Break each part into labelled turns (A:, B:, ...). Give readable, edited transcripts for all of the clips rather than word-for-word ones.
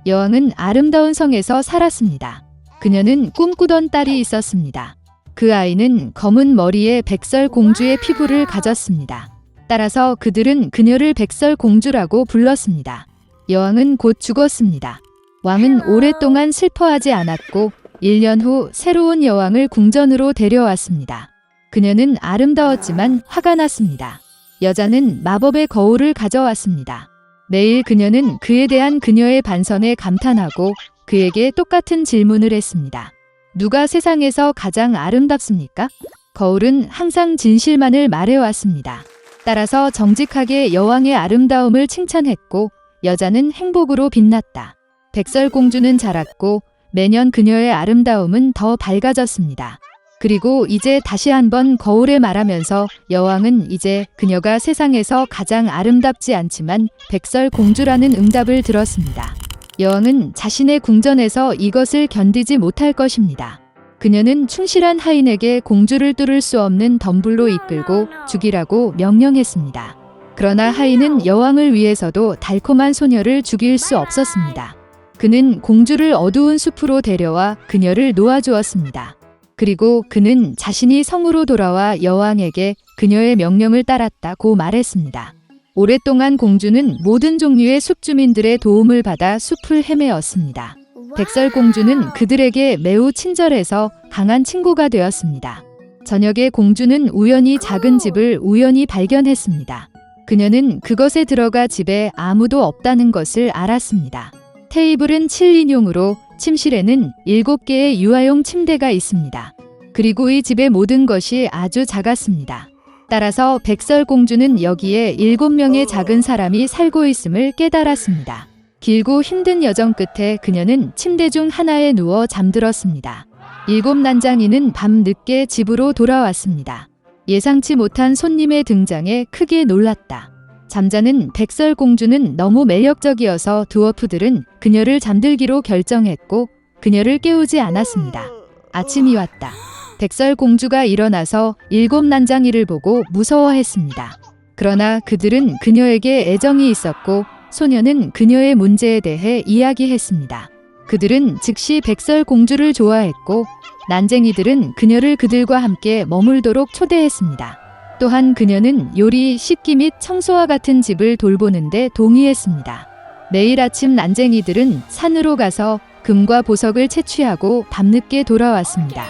A: 여왕은 아름다운 성에서 살았습니다. 그녀는 꿈꾸던 딸이 있었습니다. 그 아이는 검은 머리에 백설공주의 피부를 가졌습니다. 따라서 그들은 그녀를 백설공주라고 불렀습니다. 여왕은 곧 죽었습니다. 왕은 오랫동안 슬퍼하지 않았고 1년 후 새로운 여왕을 궁전으로 데려왔습니다. 그녀는 아름다웠지만 화가 났습니다. 여자는 마법의 거울을 가져왔습니다. 매일 그녀는 그에 대한 그녀의 반선에 감탄하고 그에게 똑같은 질문을 했습니다. 누가 세상에서 가장 아름답습니까? 거울은 항상 진실만을 말해왔습니다. 따라서 정직하게 여왕의 아름다움을 칭찬했고 여자는 행복으로 빛났다. 백설공주는 자랐고 매년 그녀의 아름다움은 더 밝아졌습니다. 그리고 이제 다시 한번 거울에 말하면서 여왕은 이제 그녀가 세상에서 가장 아름답지 않지만 백설공주라는 응답을 들었습니다. 여왕은 자신의 궁전에서 이것을 견디지 못할 것입니다. 그녀는 충실한 하인에게 공주를 뚫을 수 없는 덤불로 이끌고 죽이라고 명령했습니다. 그러나 하인은 여왕을 위해서도 달콤한 소녀를 죽일 수 없었습니다. 그는 공주를 어두운 숲으로 데려와 그녀를 놓아주었습니다. 그리고 그는 자신이 성으로 돌아와 여왕에게 그녀의 명령을 따랐다고 말했습니다. 오랫동안 공주는 모든 종류의 숲 주민들의 도움을 받아 숲을 헤매었습니다. 백설공주는 그들에게 매우 친절해서 강한 친구가 되었습니다. 저녁에 공주는 우연히 작은 집을 우연히 발견했습니다. 그녀는 그것에 들어가 집에 아무도 없다는 것을 알았습니다. 테이블은 7인용으로 침실에는 7개의 유아용 침대가 있습니다. 그리고 이 집의 모든 것이 아주 작았습니다. 따라서 백설공주는 여기에 7명의 작은 사람이 살고 있음을 깨달았습니다. 길고 힘든 여정 끝에 그녀는 침대 중 하나에 누워 잠들었습니다. 7 난장이는 밤 늦게 집으로 돌아왔습니다. 예상치 못한 손님의 등장에 크게 놀랐다. 잠자는 백설공주는 너무 매력적이어서 드워프들은 그녀를 잠들기로 결정했고 그녀를 깨우지 않았습니다. 아침이 왔다. 백설공주가 일어나서 7 난장이를 보고 무서워했습니다. 그러나 그들은 그녀에게 애정이 있었고 소녀는 그녀의 문제에 대해 이야기했습니다. 그들은 즉시 백설공주를 좋아했고 난쟁이들은 그녀를 그들과 함께 머물도록 초대했습니다. 또한 그녀는 요리, 씻기 및 청소와 같은 집을 돌보는데 동의했습니다. 매일 아침 난쟁이들은 산으로 가서 금과 보석을 채취하고 밤늦게 돌아왔습니다.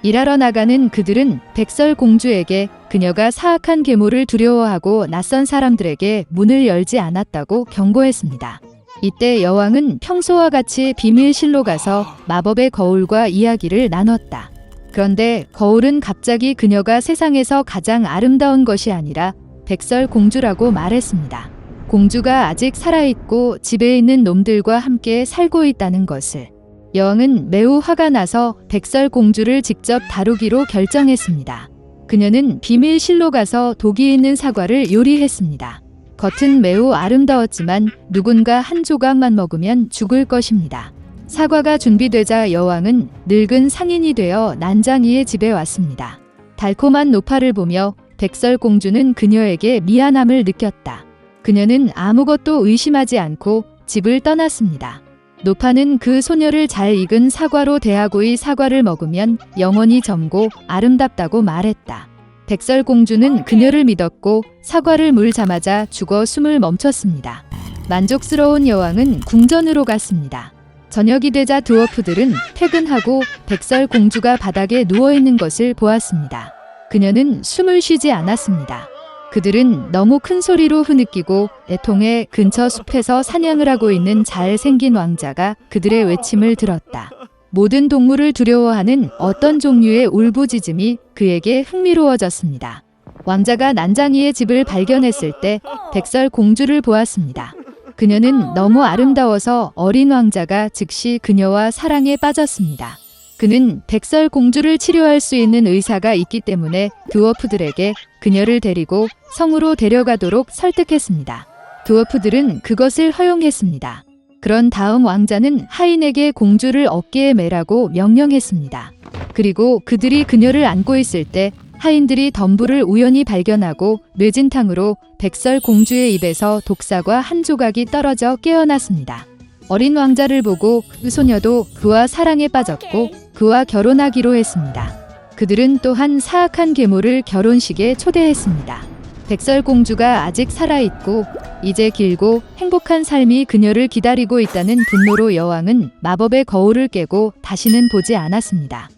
A: 일하러 나가는 그들은 백설공주에게 그녀가 사악한 계모를 두려워하고 낯선 사람들에게 문을 열지 않았다고 경고했습니다. 이때 여왕은 평소와 같이 비밀실로 가서 마법의 거울과 이야기를 나눴다. 그런데 거울은 갑자기 그녀가 세상에서 가장 아름다운 것이 아니라 백설공주라고 말했습니다. 공주가 아직 살아있고 집에 있는 놈들과 함께 살고 있다는 것을. 여왕은 매우 화가 나서 백설공주를 직접 다루기로 결정했습니다. 그녀는 비밀실로 가서 독이 있는 사과를 요리했습니다. 겉은 매우 아름다웠지만 누군가 한 조각만 먹으면 죽을 것입니다. 사과가 준비되자 여왕은 늙은 상인이 되어 난장이의 집에 왔습니다. 달콤한 노파를 보며 백설공주는 그녀에게 미안함을 느꼈다. 그녀는 아무것도 의심하지 않고 집을 떠났습니다. 노파는 그 소녀를 잘 익은 사과로 대하고 이 사과를 먹으면 영원히 젊고 아름답다고 말했다. 백설공주는 그녀를 믿었고 사과를 물자마자 죽어 숨을 멈췄습니다. 만족스러운 여왕은 궁전으로 갔습니다. 저녁이 되자 드워프들은 퇴근하고 백설공주가 바닥에 누워있는 것을 보았습니다. 그녀는 숨을 쉬지 않았습니다. 그들은 너무 큰 소리로 흐느끼고 애통해 근처 숲에서 사냥을 하고 있는 잘생긴 왕자가 그들의 외침을 들었다. 모든 동물을 두려워하는 어떤 종류의 울부짖음이 그에게 흥미로워졌습니다. 왕자가 난장이의 집을 발견했을 때 백설공주를 보았습니다. 그녀는 너무 아름다워서 어린 왕자가 즉시 그녀와 사랑에 빠졌습니다. 그는 백설공주를 치료할 수 있는 의사가 있기 때문에 드워프들에게 그녀를 데리고 성으로 데려가도록 설득했습니다. 드워프들은 그것을 허용했습니다. 그런 다음 왕자는 하인에게 공주를 어깨에 매라고 명령했습니다. 그리고 그들이 그녀를 안고 있을 때 하인들이 덤불을 우연히 발견하고 뇌진탕으로 백설공주의 입에서 독사과 한 조각이 떨어져 깨어났습니다. 어린 왕자를 보고 그 소녀도 그와 사랑에 빠졌고 그와 결혼하기로 했습니다. 그들은 또한 사악한 계모를 결혼식에 초대했습니다. 백설공주가 아직 살아있고 이제 길고 행복한 삶이 그녀를 기다리고 있다는 분노로 여왕은 마법의 거울을 깨고 다시는 보지 않았습니다.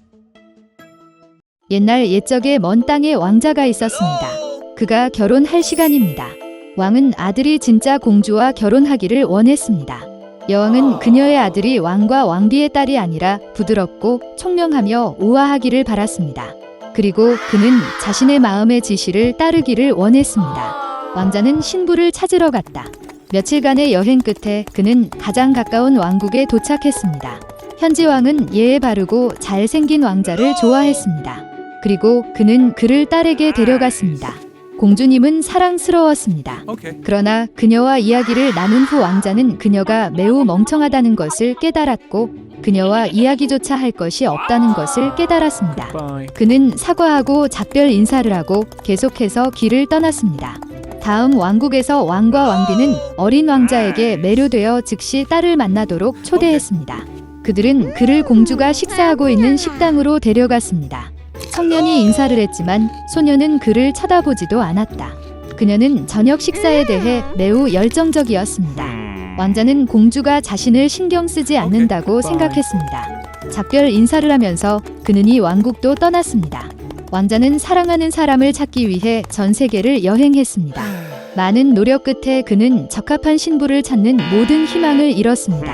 A: 옛날 옛적에 먼 땅에 왕자가 있었습니다. 그가 결혼할 시간입니다. 왕은 아들이 진짜 공주와 결혼하기를 원했습니다. 여왕은 그녀의 아들이 왕과 왕비의 딸이 아니라 부드럽고 총명하며 우아하기를 바랐습니다. 그리고 그는 자신의 마음의 지시를 따르기를 원했습니다. 왕자는 신부를 찾으러 갔다. 며칠간의 여행 끝에 그는 가장 가까운 왕국에 도착했습니다. 현지 왕은 예에 바르고 잘생긴 왕자를 좋아했습니다. 그리고 그는 그를 딸에게 데려갔습니다. 공주님은 사랑스러웠습니다. 그러나 그녀와 이야기를 나눈 후 왕자는 그녀가 매우 멍청하다는 것을 깨달았고 그녀와 이야기조차 할 것이 없다는 것을 깨달았습니다. 그는 사과하고 작별 인사를 하고 계속해서 길을 떠났습니다. 다음 왕국에서 왕과 왕비는 어린 왕자에게 매료되어 즉시 딸을 만나도록 초대했습니다. 그들은 그를 공주가 식사하고 있는 식당으로 데려갔습니다. 청년이 인사를 했지만 소녀는 그를 쳐다보지도 않았다. 그녀는 저녁 식사에 대해 매우 열정적이었습니다. 왕자는 공주가 자신을 신경 쓰지 않는다고 생각했습니다. 작별 인사를 하면서 그는 이 왕국도 떠났습니다. 왕자는 사랑하는 사람을 찾기 위해 전 세계를 여행했습니다. 많은 노력 끝에 그는 적합한 신부를 찾는 모든 희망을 잃었습니다.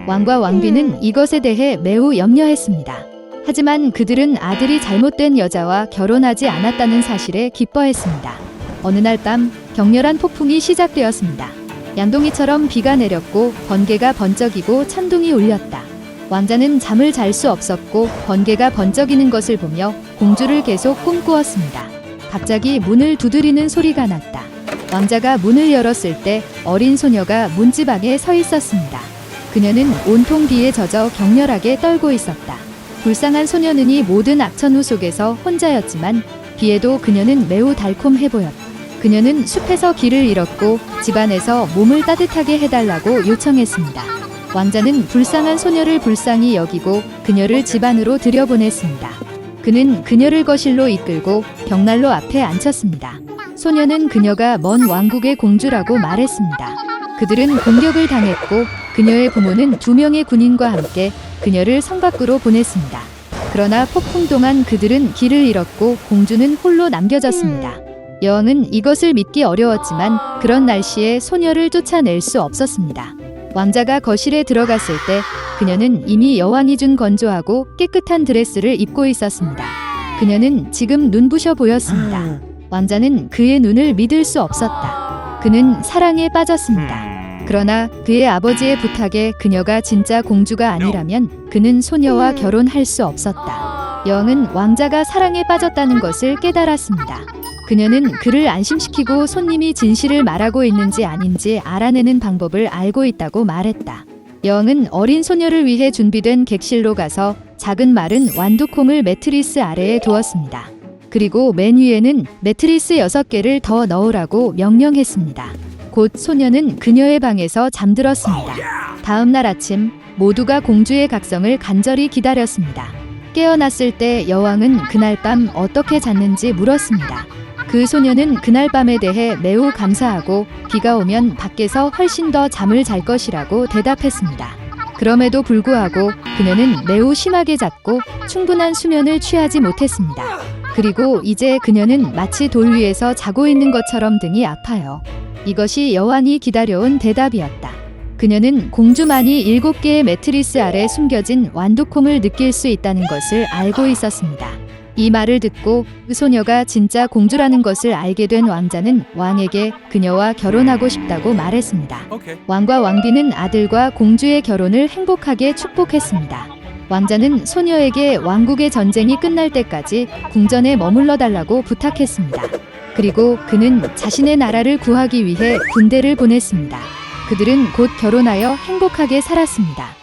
A: 왕과 왕비는 이것에 대해 매우 염려했습니다. 하지만 그들은 아들이 잘못된 여자와 결혼하지 않았다는 사실에 기뻐했습니다. 어느 날 밤 격렬한 폭풍이 시작되었습니다. 양동이처럼 비가 내렸고 번개가 번쩍이고 천둥이 울렸다. 왕자는 잠을 잘 수 없었고 번개가 번쩍이는 것을 보며 공주를 계속 꿈꾸었습니다. 갑자기 문을 두드리는 소리가 났다. 왕자가 문을 열었을 때 어린 소녀가 문지방에 서 있었습니다. 그녀는 온통 비에 젖어 격렬하게 떨고 있었다. 불쌍한 소녀는 이 모든 악천후 속에서 혼자였지만 비에도 그녀는 매우 달콤해 보였다. 그녀는 숲에서 길을 잃었고 집안에서 몸을 따뜻하게 해달라고 요청했습니다. 왕자는 불쌍한 소녀를 불쌍히 여기고 그녀를 집 안으로 들여보냈습니다. 그는 그녀를 거실로 이끌고 벽난로 앞에 앉혔습니다. 소녀는 그녀가 먼 왕국의 공주라고 말했습니다. 그들은 공격을 당했고 그녀의 부모는 2명의 군인과 함께 그녀를 성 밖으로 보냈습니다. 그러나 폭풍 동안 그들은 길을 잃었고 공주는 홀로 남겨졌습니다. 여왕은 이것을 믿기 어려웠지만 그런 날씨에 소녀를 쫓아낼 수 없었습니다. 왕자가 거실에 들어갔을 때 그녀는 이미 여왕이 준 건조하고 깨끗한 드레스를 입고 있었습니다. 그녀는 지금 눈부셔 보였습니다. 왕자는 그의 눈을 믿을 수 없었다. 그는 사랑에 빠졌습니다. 그러나 그의 아버지의 부탁에 그녀가 진짜 공주가 아니라면 그는 소녀와 결혼할 수 없었다. 여왕은 왕자가 사랑에 빠졌다는 것을 깨달았습니다. 그녀는 그를 안심시키고 손님이 진실을 말하고 있는지 아닌지 알아내는 방법을 알고 있다고 말했다. 여왕은 어린 소녀를 위해 준비된 객실로 가서 작은 마른 완두콩을 매트리스 아래에 두었습니다. 그리고 맨 위에는 매트리스 6개를 더 넣으라고 명령했습니다. 곧 소녀는 그녀의 방에서 잠들었습니다. 다음 날 아침 모두가 공주의 각성을 간절히 기다렸습니다. 깨어났을 때 여왕은 그날 밤 어떻게 잤는지 물었습니다. 그 소녀는 그날 밤에 대해 매우 감사하고 비가 오면 밖에서 훨씬 더 잠을 잘 것이라고 대답했습니다. 그럼에도 불구하고 그녀는 매우 심하게 잤고 충분한 수면을 취하지 못했습니다. 그리고 이제 그녀는 마치 돌 위에서 자고 있는 것처럼 등이 아파요. 이것이 여왕이 기다려온 대답이었다. 그녀는 공주만이 7개의 매트리스 아래 숨겨진 완두콩을 느낄 수 있다는 것을 알고 있었습니다. 이 말을 듣고 그 소녀가 진짜 공주라는 것을 알게 된 왕자는 왕에게 그녀와 결혼하고 싶다고 말했습니다. 왕과 왕비는 아들과 공주의 결혼을 행복하게 축복했습니다. 왕자는 소녀에게 왕국의 전쟁이 끝날 때까지 궁전에 머물러 달라고 부탁했습니다. 그리고 그는 자신의 나라를 구하기 위해 군대를 보냈습니다. 그들은 곧 결혼하여 행복하게 살았습니다.